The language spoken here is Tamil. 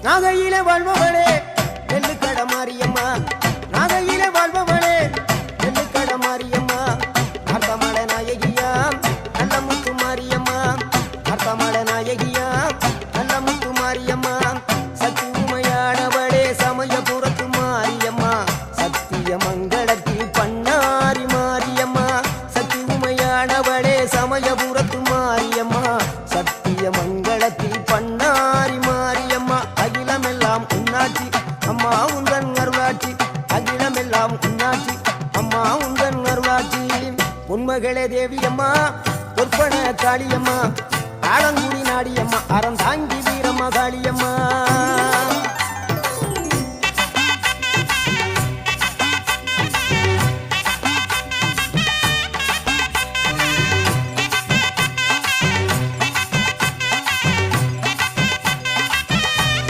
நாகையிலே வாழ்பவளே நெல்லுக்கட மாரியம்மா, நாகையிலே வாழ்பவளே நெல்லுக்கட மாரியம்மா, அர்த்தமல நாயகியாம் நல்ல முத்து மாரியம்மா, அர்த்தமல நாயகியாம் நல்ல முத்து மாரியம்மா, சக்தி உமையானவளே சமயபுரத்து மாரியம்மா, சத்திய மங்களத்தில் பண்ணாரி மாரியம்மா, சக்தி உமையானவளே சமயபுரத்து மாரியம்மா, சத்திய மங்களத்தில் பண்ணாரி மாரியம்மா, அகிலமெல்லாம் உன்னாட்சி அம்மா உந்தன் அருளாட்சி, அகிலமெல்லாம் உன்னாட்சி அம்மா உந்தன் அருளாட்சி, உண்மகளே தேவியம்மா பொற்பன காளியம்மா, ஆலங்குடி நாடியம்மா, அறம் தாங்கி வீரம்மா காளியம்மா.